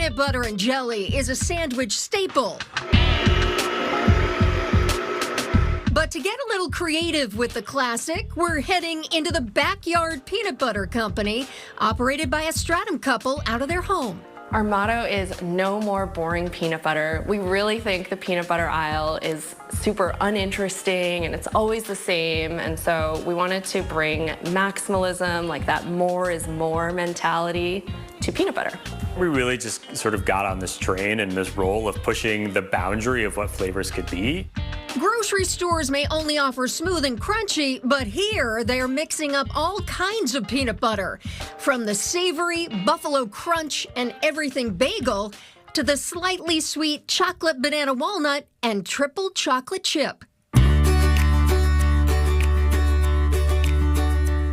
Peanut butter and jelly is a sandwich staple. But to get a little creative with the classic, we're heading into the Backyard Peanut Butter Company, operated by a Stratum couple out of their home. Our motto is no more boring peanut butter. We really think the peanut butter aisle is super uninteresting and it's always the same. And so we wanted to bring maximalism, like that more is more mentality, to peanut butter. We really just sort of got on this train and this role of pushing the boundary of what flavors could be. Grocery stores may only offer smooth and crunchy, but here they're mixing up all kinds of peanut butter. From the savory Buffalo Crunch and everything bagel to the slightly sweet chocolate banana walnut and triple chocolate chip.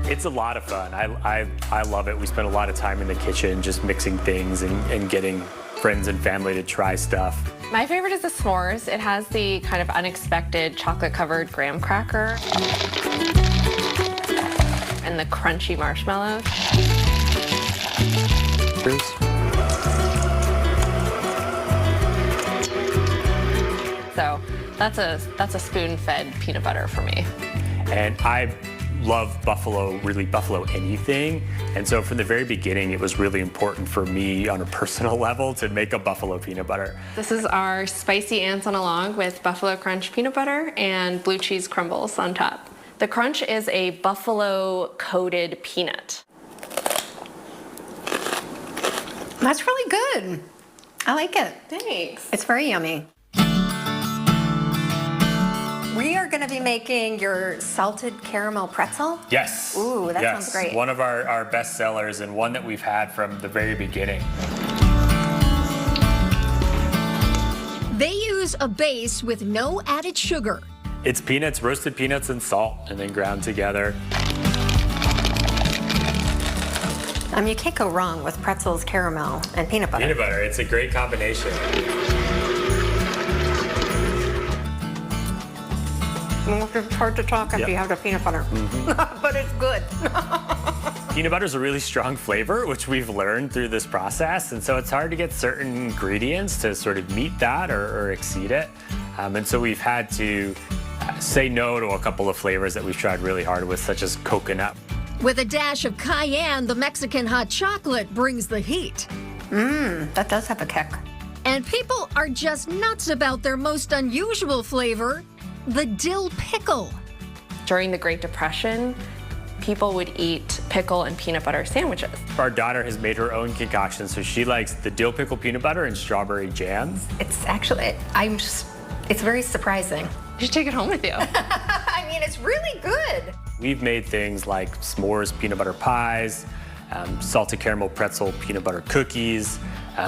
It's a lot of fun. I love it. We spend a lot of time in the kitchen just mixing things and getting friends and family to try stuff. My favorite is the s'mores. It has the kind of unexpected chocolate-covered graham cracker and the crunchy marshmallows. So that's a spoon-fed peanut butter for me. And I love Buffalo anything. And so from the very beginning, it was really important for me on a personal level to make a Buffalo peanut butter. This is our spicy ants on a log with Buffalo Crunch peanut butter and blue cheese crumbles on top. The Crunch is a buffalo coated peanut. That's really good. I like it. Thanks. It's very yummy. We are going to be making your salted caramel pretzel. Yes. Ooh, that yes. sounds great. One of our best sellers and one that we've had from the very beginning. They use a base with no added sugar. It's peanuts, roasted peanuts and salt, and then ground together. You can't go wrong with pretzels, caramel, and peanut butter. Peanut butter, it's a great combination. It's hard to talk after you have the peanut butter, but it's good. Peanut butter is a really strong flavor, which we've learned through this process, and so it's hard to get certain ingredients to sort of meet that or exceed it. And so we've had to say no to a couple of flavors that we've tried really hard with, such as coconut. With a dash of cayenne, the Mexican hot chocolate brings the heat. That does have a kick. And people are just nuts about their most unusual flavor, the dill pickle. During the Great Depression, people would eat pickle and peanut butter sandwiches. Our daughter has made her own concoction, so she likes the dill pickle peanut butter and strawberry jam. It's actually, it's very surprising. You should take it home with you. I mean, it's really good. We've made things like s'mores peanut butter pies, salted caramel pretzel peanut butter cookies,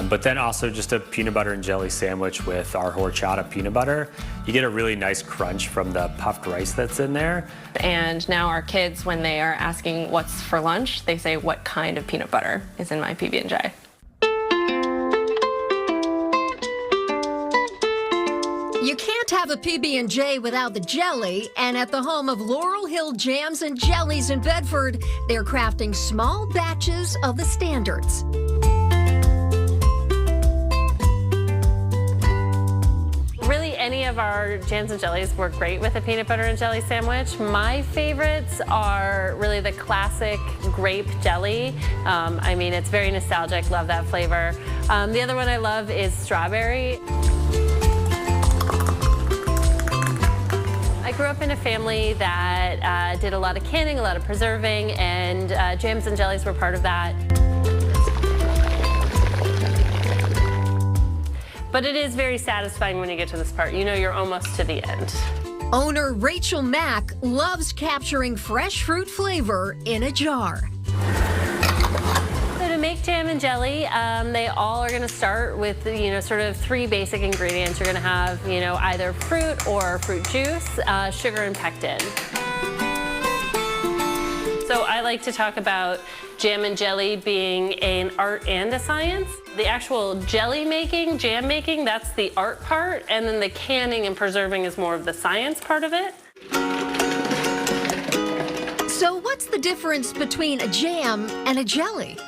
but then also just a peanut butter and jelly sandwich with our horchata peanut butter. You get a really nice crunch from the puffed rice that's in there. And now our kids, when they are asking what's for lunch, they say, what kind of peanut butter is in my PB&J? You can't have a PB&J without the jelly, and at the home of Laurel Hill Jams and Jellies in Bedford, they're crafting small batches of the standards. Really, any of our jams and jellies work great with a peanut butter and jelly sandwich. My favorites are really the classic grape jelly. I mean, it's very nostalgic, love that flavor. The other one I love is strawberry. I grew up in a family that did a lot of canning, a lot of preserving, and jams and jellies were part of that. But it is very satisfying when you get to this part. You know you're almost to the end. Owner Rachel Mack loves capturing fresh fruit flavor in a jar. So to make jam and jelly, they all are going to start with, sort of three basic ingredients. You're going to have, either fruit or fruit juice, sugar, and pectin. So I like to talk about jam and jelly being an art and a science. The actual jelly making, jam making, that's the art part, and then the canning and preserving is more of the science part of it. So what's the difference between a jam and a jelly?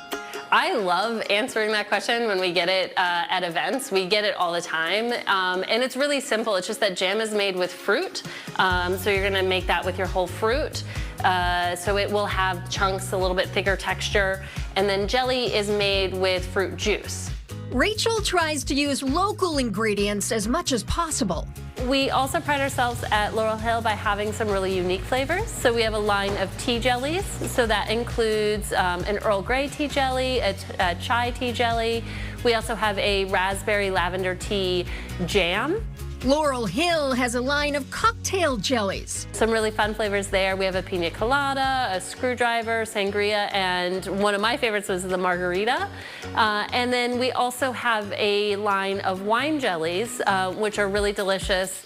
I love answering that question when we get it at events. We get it all the time. And it's really simple. It's just that jam is made with fruit. So you're gonna make that with your whole fruit. So it will have chunks, a little bit thicker texture. And then jelly is made with fruit juice. Rachel tries to use local ingredients as much as possible. We also pride ourselves at Laurel Hill by having some really unique flavors. So we have a line of tea jellies. So that includes an Earl Grey tea jelly, a chai tea jelly. We also have a raspberry lavender tea jam. Laurel Hill has a line of cocktail jellies. Some really fun flavors there. We have a pina colada, a screwdriver, sangria, and one of my favorites was the margarita. And then we also have a line of wine jellies, which are really delicious.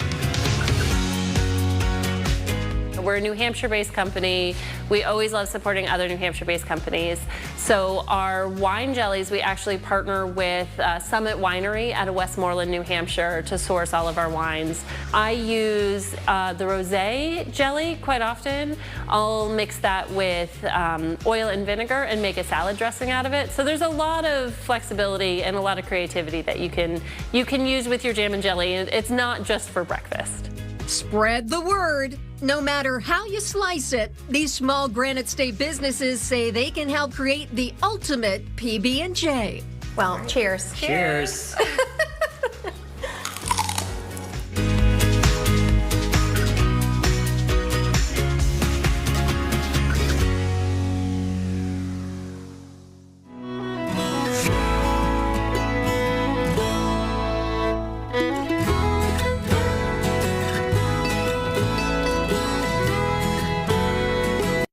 We're a New Hampshire-based company. We always love supporting other New Hampshire-based companies. So our wine jellies, we actually partner with Summit Winery out of Westmoreland, New Hampshire to source all of our wines. I use the rosé jelly quite often. I'll mix that with oil and vinegar and make a salad dressing out of it. So there's a lot of flexibility and a lot of creativity that you can use with your jam and jelly. It's not just for breakfast. Spread the word. No matter how you slice it, these small Granite State businesses say they can help create the ultimate PB&J. Well, cheers. Cheers.